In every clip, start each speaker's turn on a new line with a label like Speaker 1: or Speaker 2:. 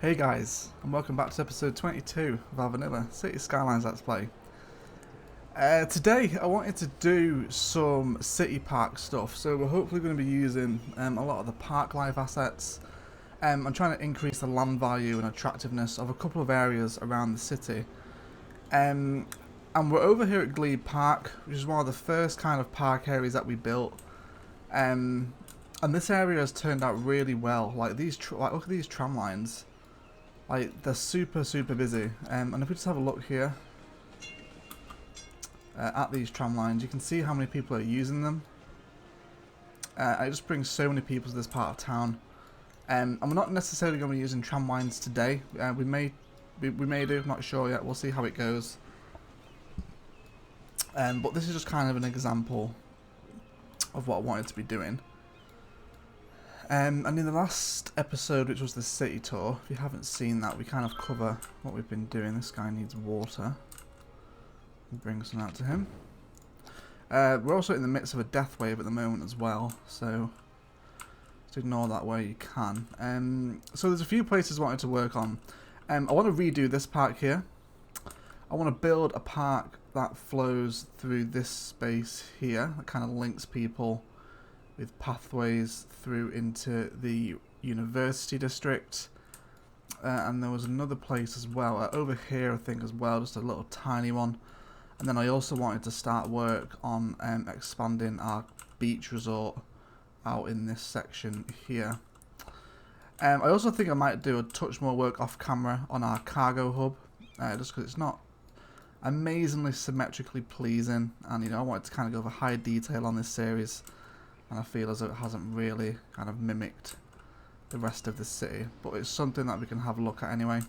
Speaker 1: Hey guys, and welcome back to episode 22 of our Vanilla City Skylines Let's Play. Today I wanted to do some city park stuff, so we're hopefully going to be using a lot of the park life assets. I'm trying to increase the land value and attractiveness of a couple of areas around the city. And we're over here at Glee Park, which is one of the first kind of park areas that we built. And this area has turned out really well. Like look at these tram lines. Like, they're super busy, and if we just have a look here at these tram lines, you can see how many people are using them. It just brings so many people to this part of town, and we're not necessarily going to be using tram lines today. We may do, not sure yet. We'll see how it goes. But this is just kind of an example of what I wanted to be doing. And in the last episode, which was the city tour, if you haven't seen that, we kind of cover what we've been doing. This guy needs water. We'll bring some out to him. We're also in the midst of a death wave at the moment as well, so just ignore that where you can. So there's a few places I wanted to work on. I want to redo this park here. I want to build a park that flows through this space here, that kind of links people with pathways through into the university district, and there was another place as well over here I think as well, just a little tiny one. And then I also wanted to start work on expanding our beach resort out in this section here. I also think I might do a touch more work off camera on our cargo hub, just because it's not amazingly symmetrically pleasing, and I wanted to kind of go over high detail on this series. And I feel as though it hasn't really kind of mimicked the rest of the city. But it's something that we can have a look at anyway.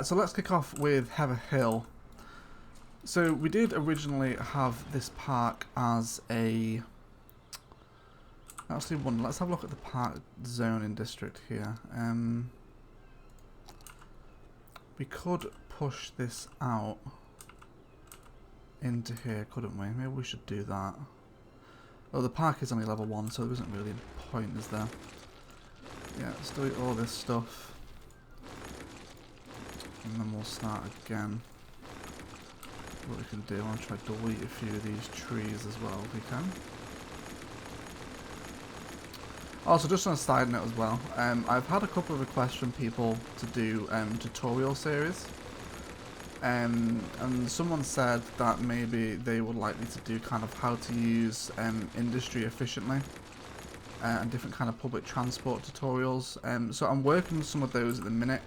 Speaker 1: So let's kick off with Heather Hill. So we did originally have this park as a... Let's have a look at the park zoning district here. We could push this out into here, couldn't we? Maybe we should do that. Oh, the park is only level 1, so there isn't really a point, is there? Yeah, let's do all this stuff. And then we'll start again. What we can do, I'll try to delete a few of these trees as well, if we can. Also, just on a side note as well, I've had a couple of requests from people to do tutorial series. And someone said that maybe they would like me to do kind of how to use industry efficiently and different kind of public transport tutorials. So I'm working on some of those at the minute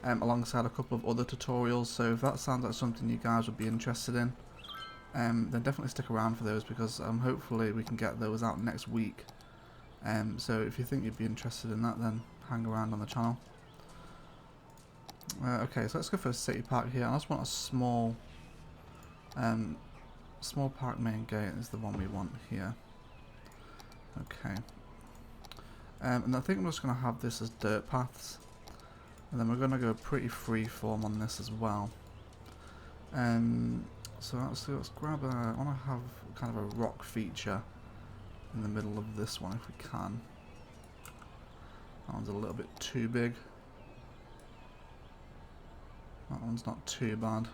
Speaker 1: alongside a couple of other tutorials. So if that sounds like something you guys would be interested in, then definitely stick around for those, because hopefully we can get those out next week. So if you think you'd be interested in that, then hang around on the channel. Okay, so let's go for a city park here. I just want a small park main gate is the one we want here. Okay. And I think I'm just going to have this as dirt paths. And then we're going to go pretty free form on this as well. So let's grab a... I want to have kind of a rock feature in the middle of this one if we can. That one's a little bit too big. That one's not too bad.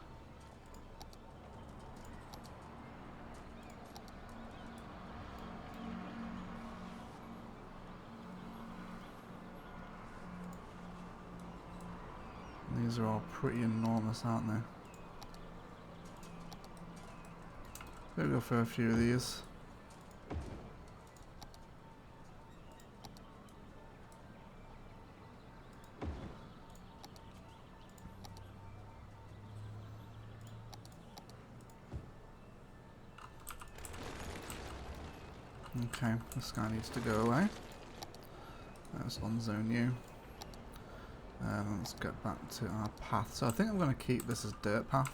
Speaker 1: These are all pretty enormous, aren't they? We'll go for a few of these. Okay, this guy needs to go away. Let's unzone you. Let's get back to our path. So I think I'm going to keep this as dirt path.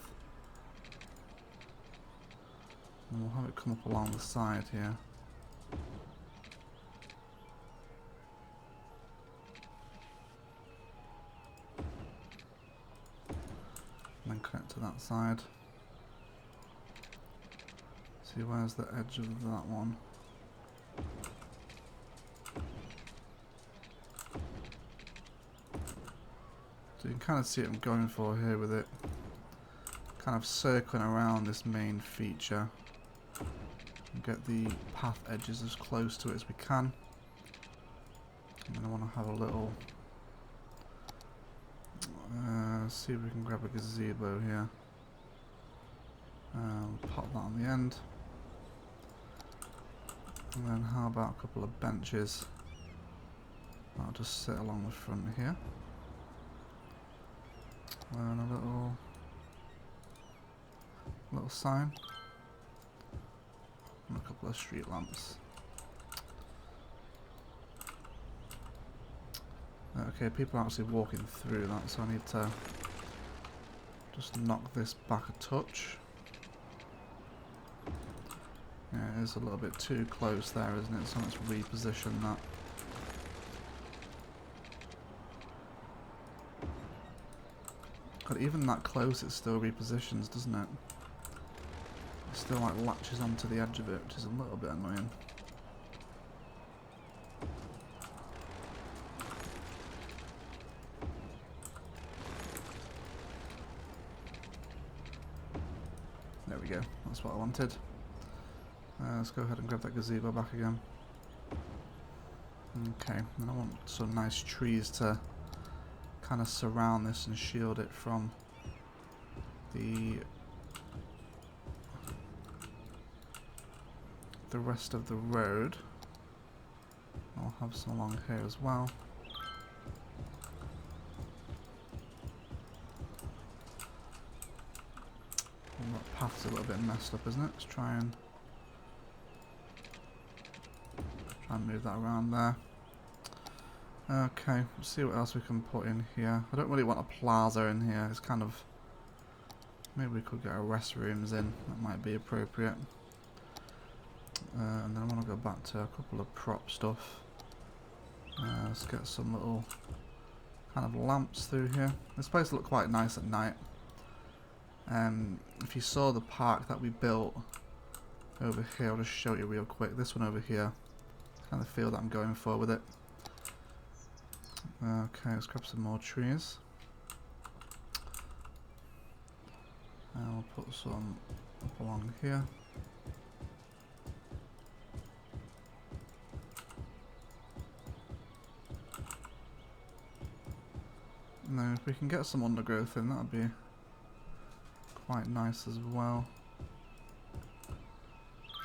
Speaker 1: And we'll have it come up along the side here. And then connect to that side. See, where's the edge of that one? So you can kind of see what I'm going for here with it. Kind of circling around this main feature. And get the path edges as close to it as we can. And then I want to have a little... see if we can grab a gazebo here. Pop that on the end. And then how about a couple of benches? I'll just sit along the front here. And a little sign. And a couple of street lamps. Okay, people are actually walking through that, so I need to just knock this back a touch. Yeah, it is a little bit too close there, isn't it? So let's reposition that. God, even that close it still repositions, doesn't it? It still like latches onto the edge of it, which is a little bit annoying. There we go, that's what I wanted. Let's go ahead and grab that gazebo back again. Okay, and I want some nice trees to kind of surround this and shield it from the rest of the road. I'll have some along here as well. And that path's a little bit messed up, isn't it? Let's try and move that around there. Okay, let's see what else we can put in here. I don't really want a plaza in here. It's kind of... maybe we could get our restrooms in. That might be appropriate. And then I want to go back to a couple of prop stuff. Let's get some little kind of lamps through here. This place looks quite nice at night. If you saw the park that we built over here, I'll just show you real quick. This one over here. Kind of feel that I'm going for with it. Okay, let's grab some more trees. And we'll put some up along here. Now, if we can get some undergrowth in, that'd be quite nice as well.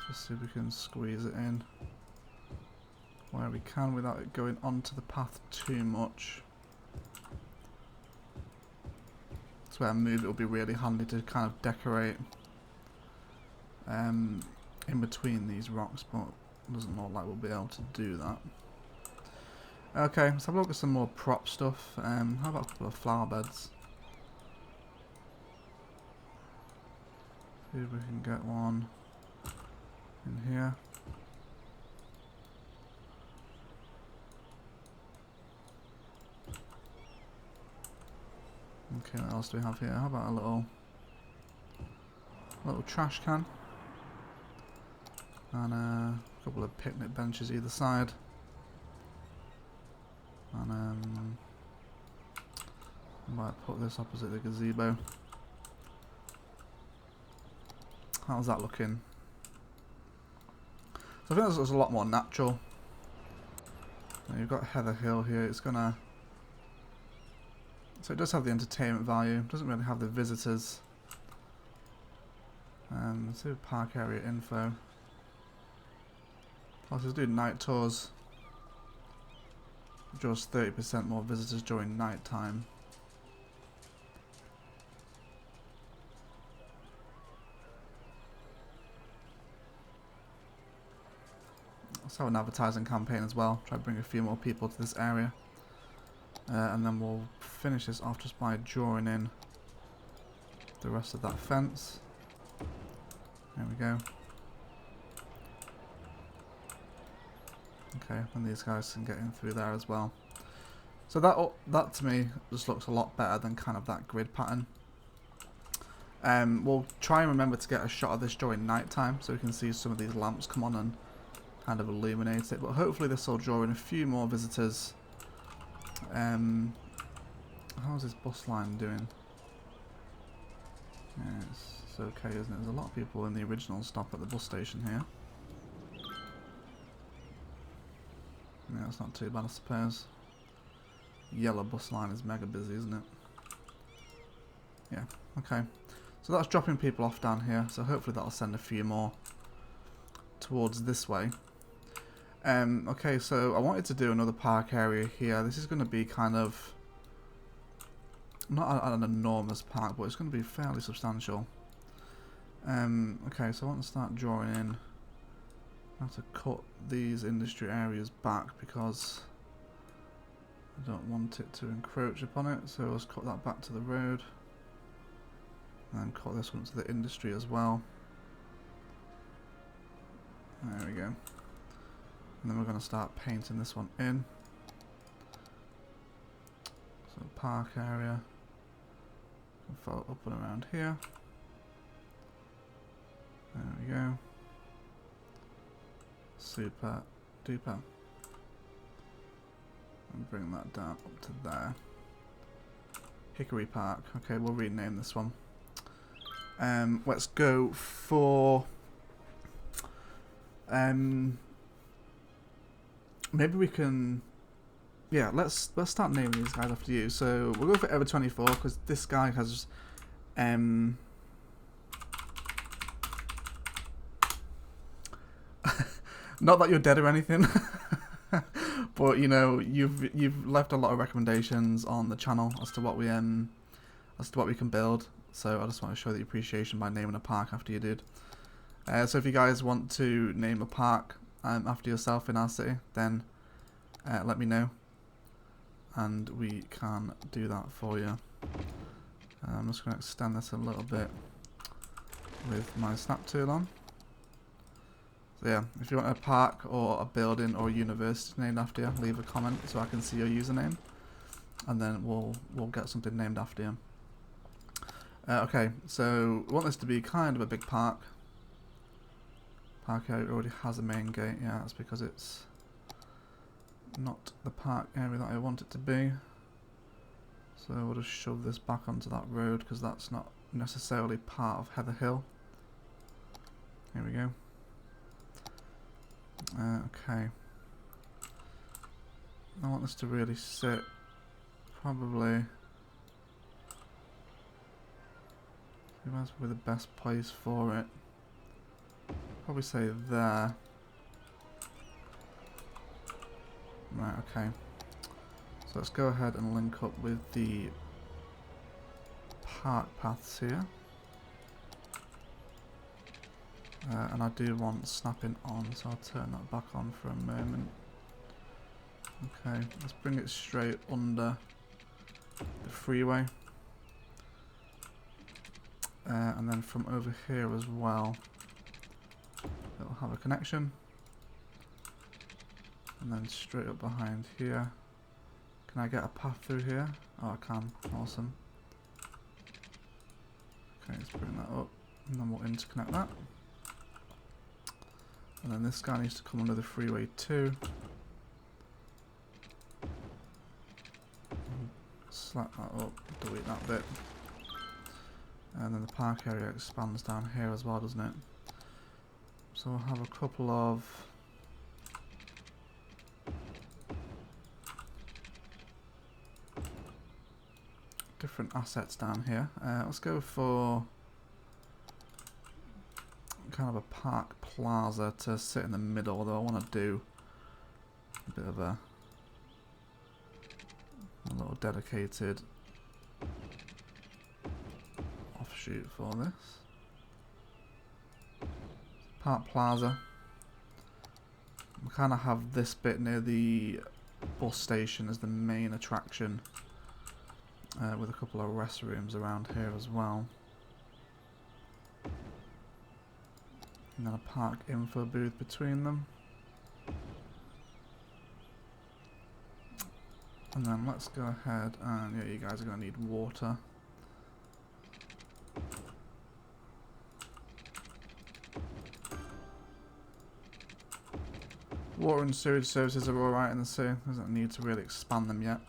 Speaker 1: Just see if we can squeeze it in where we can without it going onto the path too much. That's where I move it will be really handy to kind of decorate in between these rocks, but it doesn't look like we'll be able to do that. Okay, let's have a look at some more prop stuff. How about a couple of flower beds? See if we can get one in here. Okay, what else do we have here? How about a little trash can? And a couple of picnic benches either side. And I might put this opposite the gazebo. How's that looking? So I think this looks a lot more natural. Now you've got Heather Hill here. It's gonna... so it does have the entertainment value. It doesn't really have the visitors. Let's do park area info. Plus, let's do night tours. Draws 30% more visitors during night time. Let's have an advertising campaign as well. Try to bring a few more people to this area. And then we'll finish this off just by drawing in the rest of that fence. There we go. Okay, and these guys can get in through there as well. So that to me just looks a lot better than kind of that grid pattern. We'll try and remember to get a shot of this during night time so we can see some of these lamps come on and kind of illuminate it. But hopefully this will draw in a few more visitors How's this bus line doing? Yeah, it's okay, isn't it? There's a lot of people in the original stop at the bus station here. Yeah, it's not too bad, I suppose. Yellow bus line is mega busy, isn't it? Yeah, okay. So that's dropping people off down here, so hopefully that'll send a few more towards this way. Okay, so I wanted to do another park area here. This is going to be kind of not an enormous park, but it's going to be fairly substantial. Okay, so I want to start drawing in. I have to cut these industry areas back because I don't want it to encroach upon it. So let's cut that back to the road, and then cut this one to the industry as well. There we go. And then we're going to start painting this one in. So park area. Follow up and around here. There we go. Super duper. And bring that down up to there. Hickory Park. Okay, we'll rename this one. Let's go for maybe we can, yeah, let's start naming these guys after you. So we'll go for Ever24 because this guy has not that you're dead or anything, but you know you've left a lot of recommendations on the channel as to what we can build. So I just want to show the appreciation by naming a park after you did. So if you guys want to name a park after yourself in our city, then let me know, and we can do that for you. I'm just going to extend this a little bit with my snap tool on. So yeah, if you want a park or a building or a university named after you, leave a comment so I can see your username, and then we'll get something named after you. Okay, so we want this to be kind of a big park. Park area already has a main gate. Yeah, that's because it's not the park area that I want it to be. So we'll just shove this back onto that road because that's not necessarily part of Heather Hill. Here we go. Okay. I want this to really sit probably. That's probably the best place for it. Probably say there. Right, okay. So let's go ahead and link up with the park paths here. And I do want snapping on, so I'll turn that back on for a moment. Okay, let's bring it straight under the freeway. And then from over here as well, it'll have a connection. And then straight up behind here. Can I get a path through here? Oh, I can. Awesome. Okay, let's bring that up. And then we'll interconnect that. And then this guy needs to come under the freeway too. Slap that up, delete that bit. And then the park area expands down here as well, doesn't it? So we'll have a couple of different assets down here. Let's go for kind of a park plaza to sit in the middle, although I want to do a bit of a little dedicated offshoot for this. Park plaza. We kind of have this bit near the bus station as the main attraction, with a couple of restrooms around here as well. And then a park info booth between them. And then let's go ahead and, yeah, you guys are going to need water. Water and sewage services are alright in the city. Doesn't need to really expand them yet.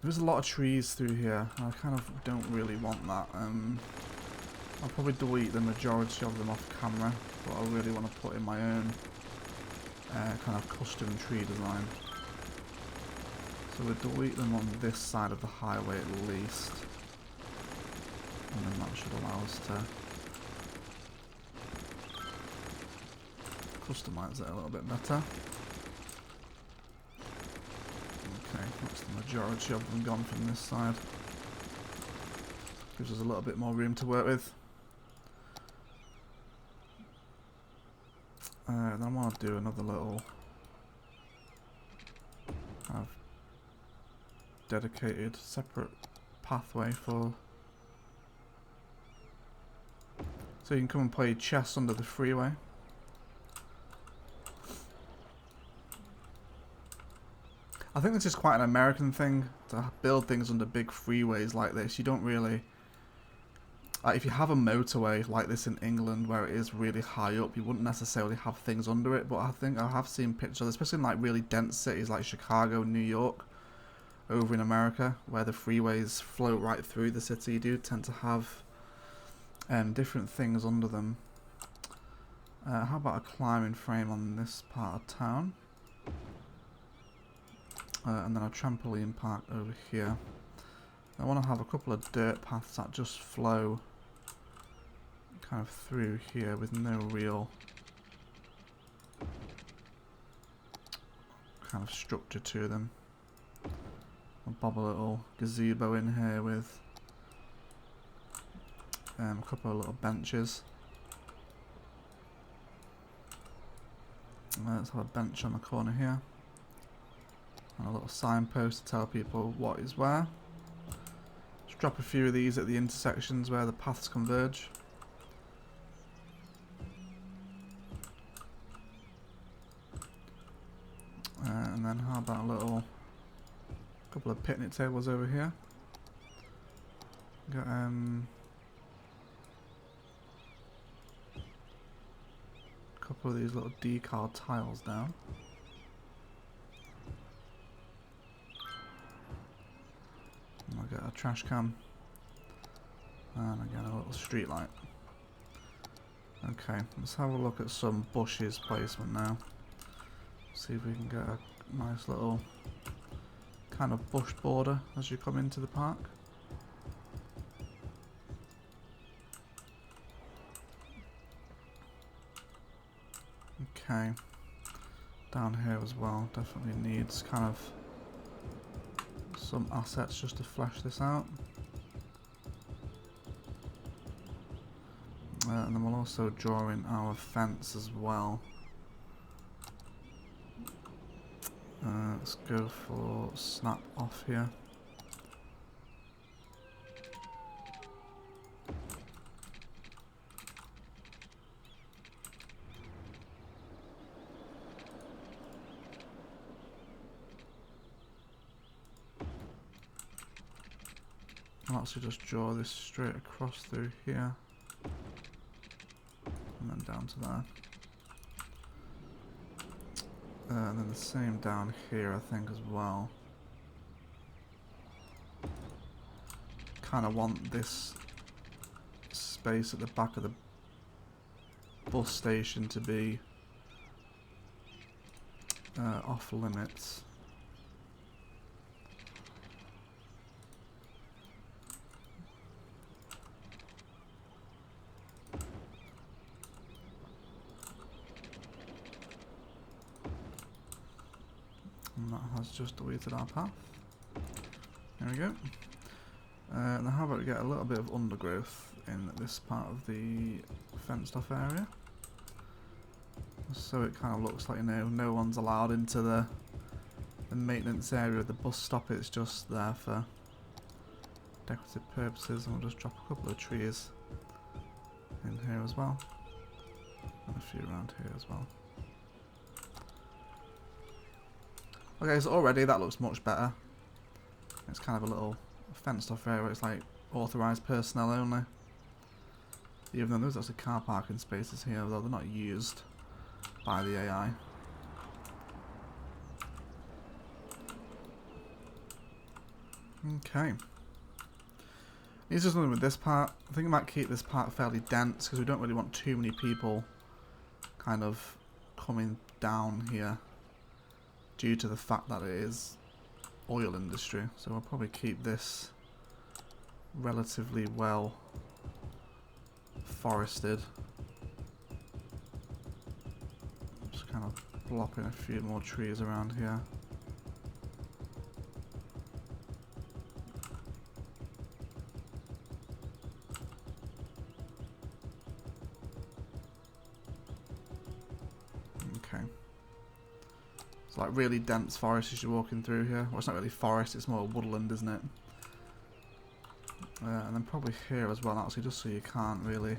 Speaker 1: There's a lot of trees through here. I kind of don't really want that. I'll probably delete the majority of them off camera, but I really want to put in my own kind of custom tree design. So we'll delete them on this side of the highway at least. And then that should allow us to customize it a little bit better. Okay, that's the majority of them gone from this side. Gives us a little bit more room to work with. Then I want to do another little dedicated separate pathway for, so you can come and play chess under the freeway. I think this is quite an American thing to build things under big freeways like this. You don't really, like, if you have a motorway like this in England where it is really high up, you wouldn't necessarily have things under it. But I think I have seen pictures, especially in like really dense cities like Chicago, New York, over in America, where the freeways flow right through the city. You do tend to have different things under them. How about a climbing frame on this part of town? And then a trampoline park over here. I want to have a couple of dirt paths that just flow kind of through here with no real kind of structure to them. I'll bob a little gazebo in here with a couple of little benches. Let's have a bench on the corner here. And a little signpost to tell people what is where. Just drop a few of these at the intersections where the paths converge. And then how about a little couple of picnic tables over here. Got a couple of these little decal tiles down. I'll get a trash can, and again a little street light. Okay, let's have a look at some bushes placement now. See if we can get a nice little kind of bush border as you come into the park. Okay, down here as well, definitely needs kind of some assets just to flesh this out. And then we'll also draw in our fence as well. Let's go for snap off here. I'll actually just draw this straight across through here and then down to there. And then the same down here I think as well. Kind of want this space at the back of the bus station to be off limits. And that has just deleted our path. There we go. Now how about we get a little bit of undergrowth in this part of the fenced off area. So it kind of looks like, you know, no one's allowed into the maintenance area of the bus stop. It's just there for decorative purposes. And we'll just drop a couple of trees in here as well. And a few around here as well. Okay, so already that looks much better. It's kind of a little fenced off area. It's like authorised personnel only. Even though there's actually car parking spaces here, although they're not used by the AI. Okay. He's just looking with this part. I think I might keep this part fairly dense because we don't really want too many people kind of coming down here due to the fact that it is oil industry. So we'll probably keep this relatively well forested. Just kind of plopping a few more trees around here. Okay. It's like really dense forest as you're walking through here. Well, it's not really forest, it's more woodland, isn't it? And then probably here as well, actually, just so you can't really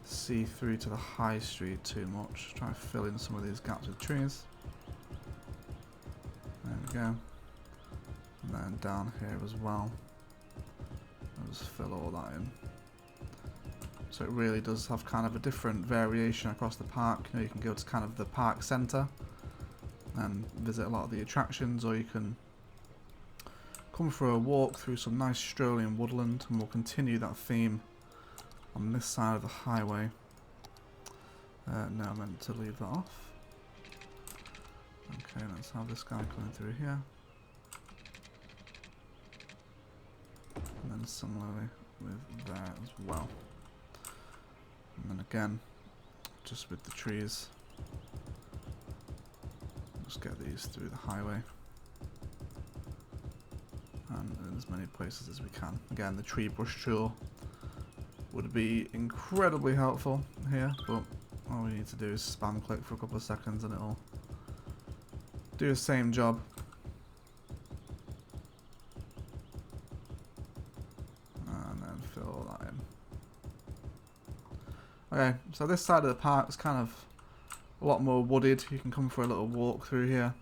Speaker 1: see through to the high street too much. Try to fill in some of these gaps with trees. There we go. And then down here as well. I'll just fill all that in. So it really does have kind of a different variation across the park. You know, you can go to kind of the park centre and visit a lot of the attractions, or you can come for a walk through some nice strolling woodland, and we'll continue that theme on this side of the highway. No, I meant to leave that off. Okay, let's have this guy coming through here. And then similarly with there as well. And then again, just with the trees, just get these through the highway. And in as many places as we can. Again, the tree brush tool would be incredibly helpful here, but all we need to do is spam click for a couple of seconds and it'll do the same job. And then fill all that in. Okay, so this side of the park is kind of a lot more wooded. You can come for a little walk through here.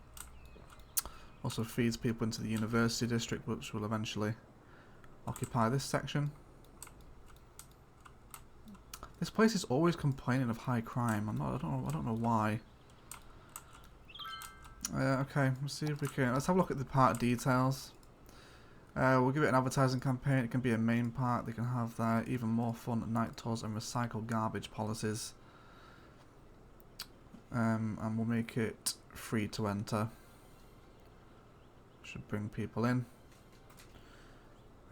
Speaker 1: Also feeds people into the university district, which will eventually occupy this section. This place is always complaining of high crime. I don't know why. Okay, let's see if we can. Let's have a look at the part details. We'll give it an advertising campaign. It can be a main part. They can have their even more fun night tours and recycle garbage policies. And we'll make it free to enter. Should bring people in.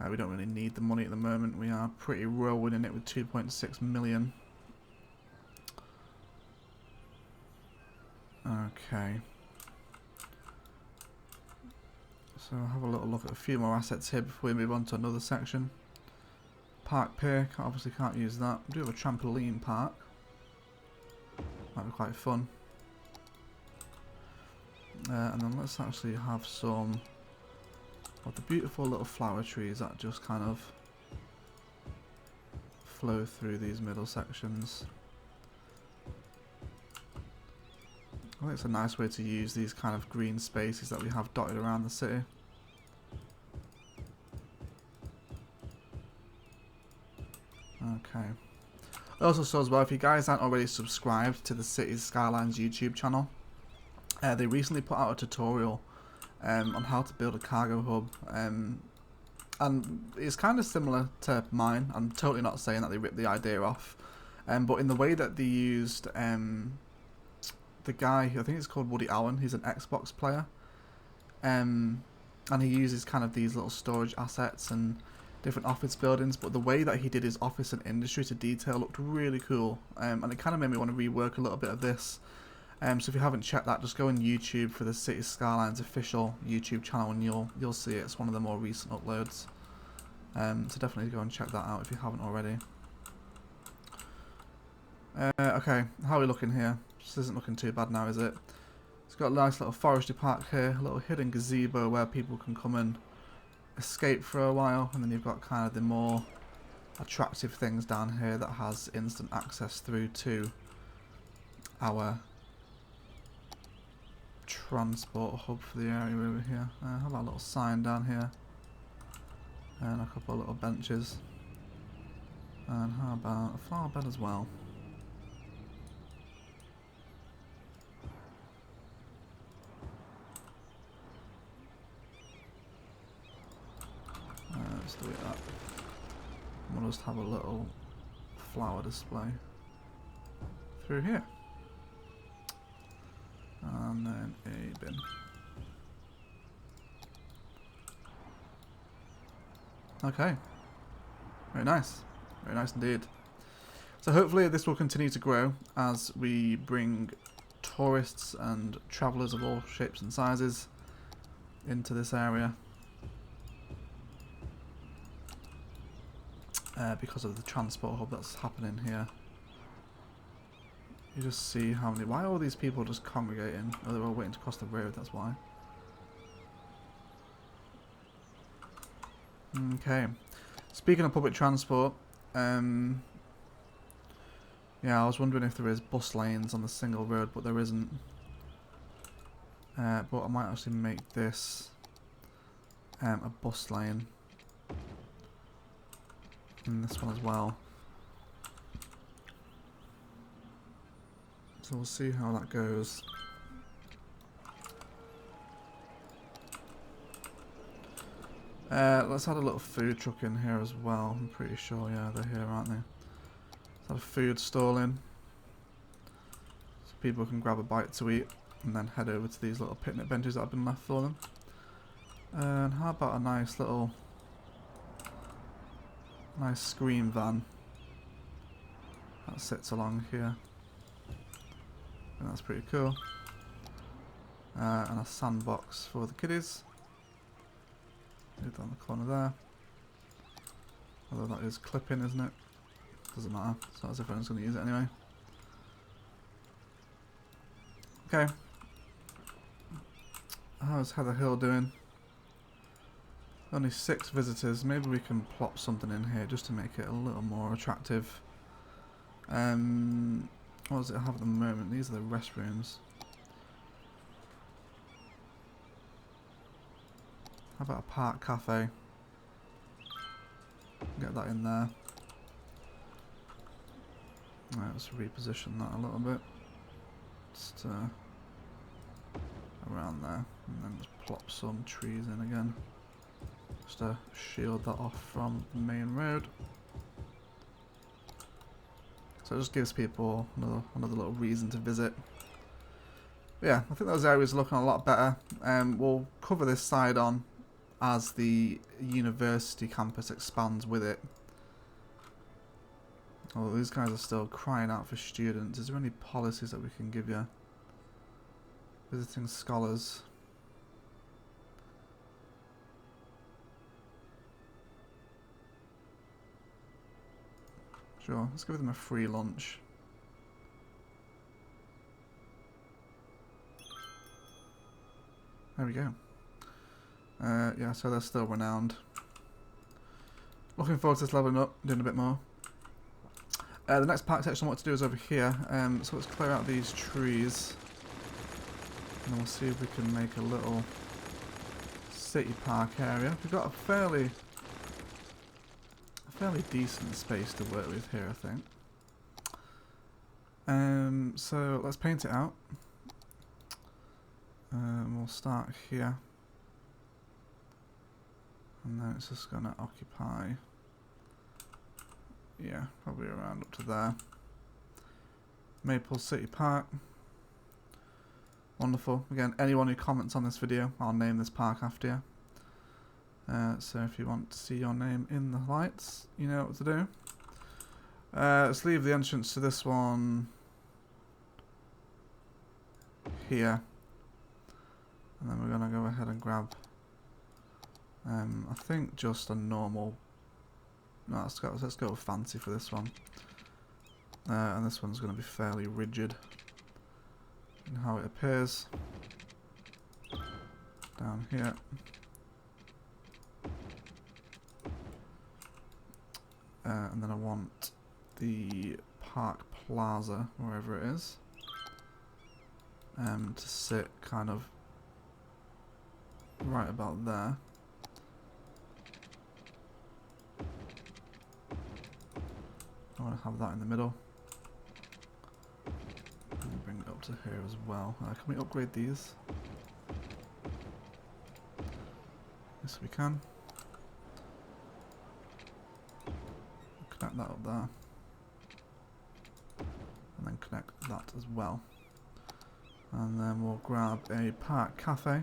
Speaker 1: We don't really need the money at the moment. We are pretty rolling in it with 2.6 million. Okay. So I'll have a little look at a few more assets here before we move on to another section. Park pier, obviously can't use that. We do have a trampoline park. Might be quite fun. And then let's actually have some of the beautiful little flower trees that just kind of flow through these middle sections. I think it's a nice way to use these kind of green spaces that we have dotted around the city. Okay. Also, so as well, if you guys aren't already subscribed to the Cities Skylines YouTube channel, they recently put out a tutorial on how to build a cargo hub, and it's kind of similar to mine. I'm totally not saying that they ripped the idea off, but in the way that they used the guy, I think it's called Woody Allen, he's an Xbox player, and he uses kind of these little storage assets and different office buildings, but the way that he did his office and industry to detail looked really cool, and it kind of made me want to rework a little bit of this. So if you haven't checked that, just go on YouTube for the Cities Skylines official YouTube channel and you'll see it. It's one of the more recent uploads. So definitely go and check that out if you haven't already. Okay, how are we looking here? This isn't looking too bad now, is it? It's got a nice little foresty park here, a little hidden gazebo where people can come and escape for a while, and then you've got kind of the more attractive things down here that has instant access through to our transport hub for the area over here. How about a little sign down here and a couple of little benches, and how about a flower bed as well. Let's delete that. We'll just have a little flower display through here. And then a bin. Okay. Very nice. Very nice indeed. So hopefully this will continue to grow as we bring tourists and travellers of all shapes and sizes into this area. Because of the transport hub that's happening here. You just see how many... Why are all these people just congregating? Oh, they're all waiting to cross the road, that's why. Okay. Speaking of public transport, yeah, I was wondering if there is bus lanes on the single road, but there isn't. But I might actually make this a bus lane. And this one as well. So we'll see how that goes. Let's add a little food truck in here as well. I'm pretty sure, yeah, they're here, aren't they? Let's add a food stall in. So people can grab a bite to eat and then head over to these little picnic benches that have been left for them. And how about a nice little... nice screen van that sits along here. And that's pretty cool. And a sandbox for the kiddies. Down the corner there. Although that is clipping, isn't it? Doesn't matter. It's not as if anyone's going to use it anyway. Okay. How's Heather Hill doing? Only 6 visitors. Maybe we can plop something in here just to make it a little more attractive. What does it have at the moment? These are the restrooms. How about a park cafe? Get that in there. Right, let's reposition that a little bit. Just around there. And then just plop some trees in again. Just to shield that off from the main road. So it just gives people another little reason to visit. But yeah, I think those areas are looking a lot better. We'll cover this side on as the university campus expands with it. Oh, these guys are still crying out for students. Is there any policies that we can give you? Visiting scholars. Sure, let's give them a free lunch. There we go. Yeah, so they're still renowned. Looking forward to this leveling up, doing a bit more. The next park section I want to do is over here. So let's clear out these trees. And then we'll see if we can make a little city park area. We've got a fairly decent space to work with here, I think. So let's paint it out. We'll start here. And then it's just going to occupy, yeah, probably around up to there. Maple City Park. Wonderful. Again, anyone who comments on this video, I'll name this park after you. So if you want to see your name in the lights, you know what to do. Let's leave the entrance to this one here. And then we're going to go ahead and grab... I think just a normal... No, let's go fancy for this one. And this one's going to be fairly rigid in how it appears. Down here. And then I want the Park Plaza, wherever it is, to sit kind of right about there. I want to have that in the middle. And bring it up to here as well. Can we upgrade these? Yes, we can. connect that up there. And then connect that as well. And then we'll grab a park cafe.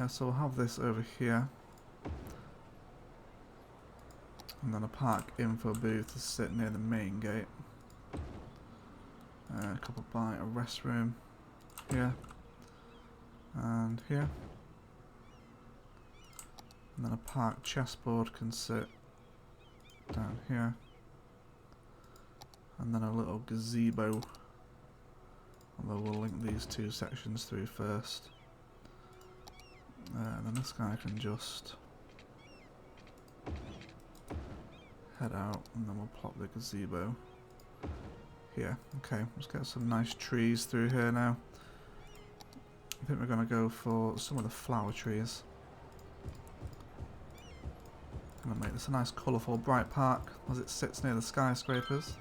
Speaker 1: So we'll have this over here. And then a park info booth to sit near the main gate. Coupled by a restroom here. And here. And then a park chessboard can sit down here. And then a little gazebo. Although we'll link these two sections through first. And then this guy can just head out, and then we'll plop the gazebo here. Okay, let's get some nice trees through here now. I think we're going to go for some of the flower trees. I'm going to make this a nice colourful bright park as it sits near the skyscrapers.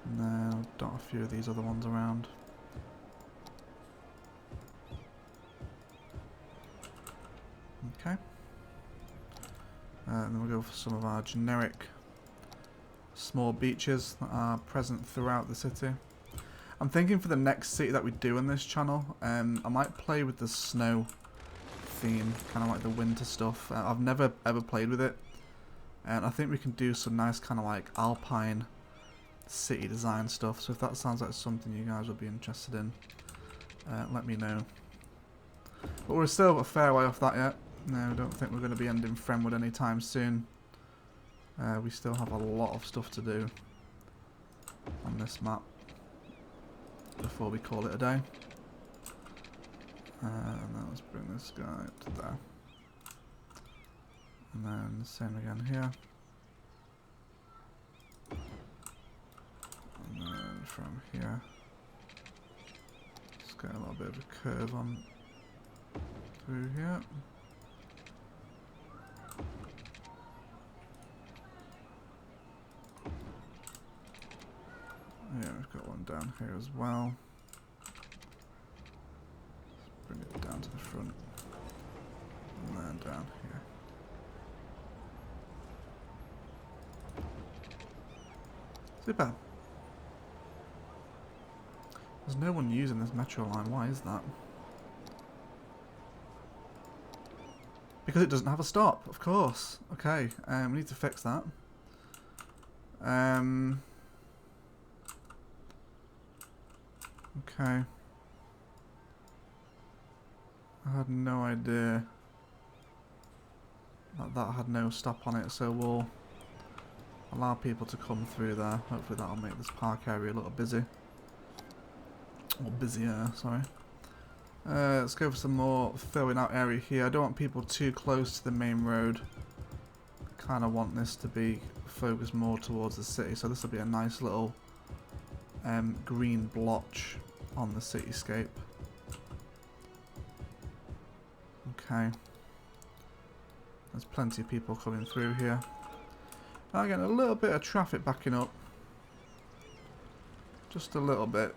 Speaker 1: And then I'll dot a few of these other ones around. Okay. And then we'll go for some of our generic small beaches that are present throughout the city. I'm thinking for the next city that we do on this channel, I might play with the snow theme, kind of like the winter stuff. I've never ever played with it, and I think we can do some nice kind of like alpine city design stuff. So if that sounds like something you guys would be interested in, let me know. But we're still a fair way off that yet. No, I don't think we're going to be ending Frenwood anytime soon. We still have a lot of stuff to do on this map before we call it a day. And then let's bring this guy to there. And then the same again here. And then from here, just get a little bit of a curve on through here. Yeah, we've got one down here as well. Let's bring it down to the front. And then down here. Super. There's no one using this metro line. Why is that? Because it doesn't have a stop, of course. Okay, we need to fix that. Okay. I had no idea that that had no stop on it, so we'll allow people to come through there. Hopefully that'll make this park area a little busy. Or busier, sorry. Let's go for some more filling out area here. I don't want people too close to the main road. I kind of want this to be focused more towards the city, so this will be a nice little green blotch on the cityscape. Okay. There's plenty of people coming through here. Again, a little bit of traffic backing up. Just a little bit.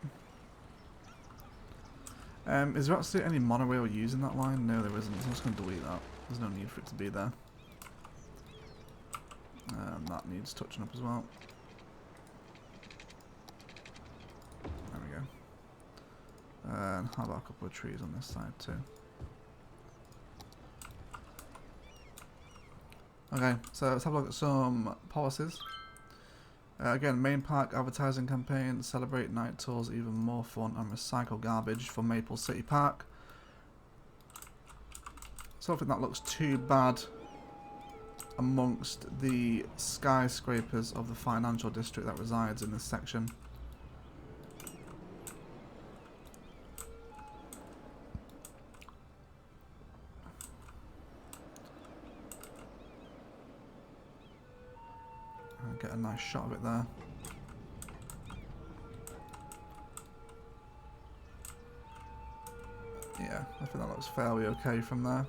Speaker 1: Is there actually any monorail using that line? No, there isn't. So I'm just going to delete that. There's no need for it to be there. That needs touching up as well. There we go. And how about a couple of trees on this side too? Okay, so let's have a look at some policies. Again, main park advertising campaign, celebrate night tours even more fun, and recycle garbage for Maple City Park. So I don't think that looks too bad amongst the skyscrapers of the financial district that resides in this section. Get a nice shot of it there. Yeah, I think that looks fairly okay from there.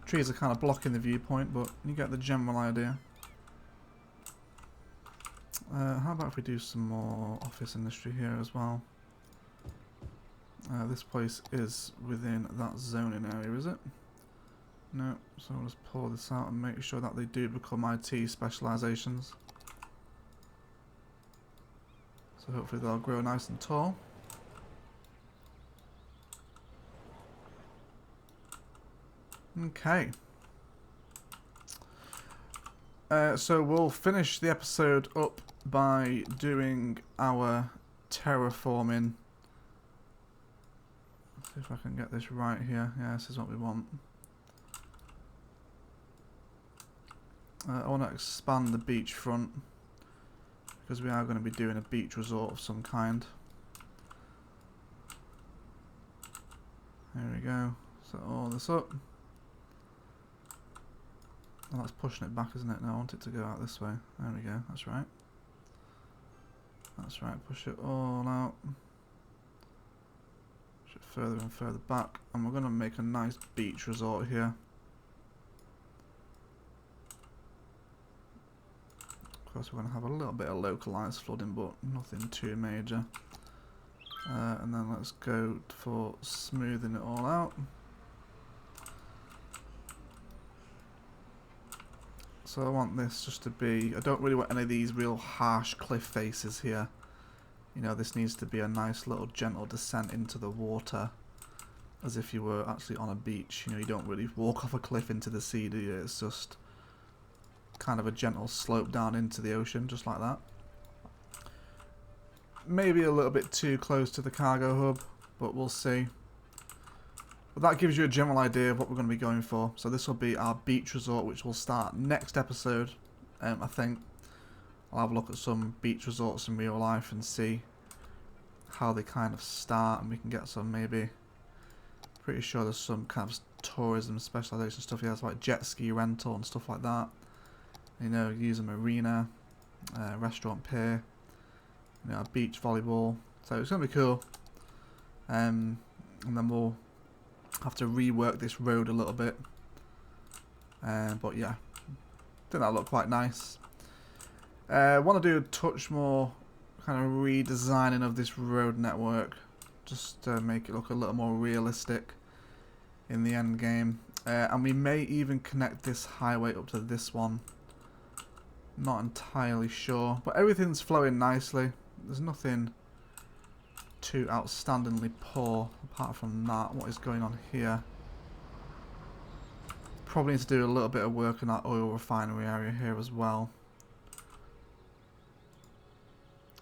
Speaker 1: Trees are kind of blocking the viewpoint, but you get the general idea. How about if we do some more office industry here as well? This place is within that zoning area, is it? No, so I'll just pull this out and make sure that they do become IT specializations. So hopefully they'll grow nice and tall. Okay. So we'll finish the episode up by doing our terraforming. Let's see if I can get this right here. Yeah, this is what we want. I want to expand the beachfront because we are going to be doing a beach resort of some kind. There we go. Set all this up. Oh, that's pushing it back, isn't it? No, I want it to go out this way. There we go. That's right. That's right. Push it all out. Push it further and further back. And we're going to make a nice beach resort here. Of course, we're going to have a little bit of localized flooding, but nothing too major. And then let's go for smoothing it all out. So I want this just to be, I don't really want any of these real harsh cliff faces here. You know, this needs to be a nice little gentle descent into the water, as if you were actually on a beach. You know, you don't really walk off a cliff into the sea, do you? It's just kind of a gentle slope down into the ocean, just like that. Maybe a little bit too close to the cargo hub, but we'll see. But that gives you a general idea of what we're going to be going for. So this will be our beach resort, which will start next episode. I think I'll have a look at some beach resorts in real life and see how they kind of start, and we can get some, maybe, pretty sure there's some kind of tourism specialization stuff here. It's like jet ski rental and stuff like that. You know, use a marina, restaurant pier, you know, beach volleyball. So it's going to be cool. And then we'll have to rework this road a little bit. But yeah, I think that'll look quite nice. Want to do a touch more kind of redesigning of this road network, just to make it look a little more realistic in the end game. And we may even connect this highway up to this one. Not entirely sure, but everything's flowing nicely. There's nothing too outstandingly poor apart from that. What is going on here? Probably need to do a little bit of work in that oil refinery area here as well.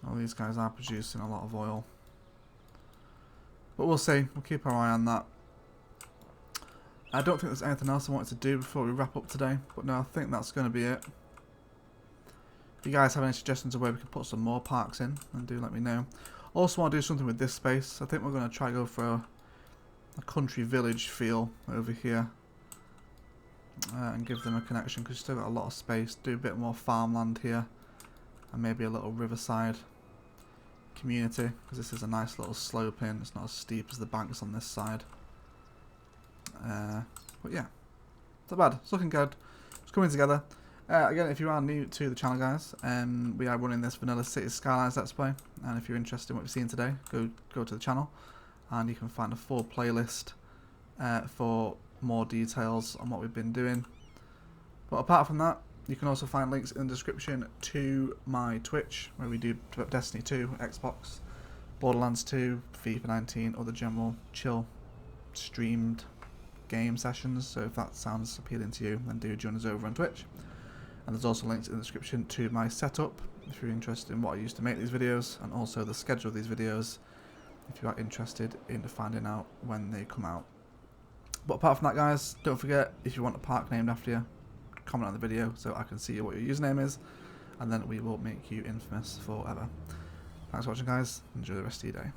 Speaker 1: Oh, these guys are producing a lot of oil, but we'll see. We'll keep our eye on that. I don't think there's anything else I wanted to do before we wrap up today, but no, I think that's going to be it. If you guys have any suggestions of where we can put some more parks in, then do let me know. Also want to do something with this space. I think we're going to try go for a country village feel over here, and give them a connection, because you've still got a lot of space. Do a bit more farmland here, and maybe a little riverside community, because this is a nice little slope in. It's not as steep as the banks on this side. But yeah, it's not bad. It's looking good. It's coming together. Again, if you are new to the channel, guys, we are running this Vanilla City Skylines Let's Play, and if you're interested in what you've seen today, go to the channel, and you can find a full playlist for more details on what we've been doing. But apart from that, you can also find links in the description to my Twitch, where we do Destiny 2, Xbox, Borderlands 2, FIFA 19, other general chill streamed game sessions. So if that sounds appealing to you, then do join us over on Twitch. And there's also links in the description to my setup, if you're interested in what I use to make these videos, and also the schedule of these videos, if you are interested in finding out when they come out. But apart from that, guys, don't forget, if you want a park named after you, comment on the video so I can see what your username is, and then we will make you infamous forever. Thanks for watching, guys. Enjoy the rest of your day.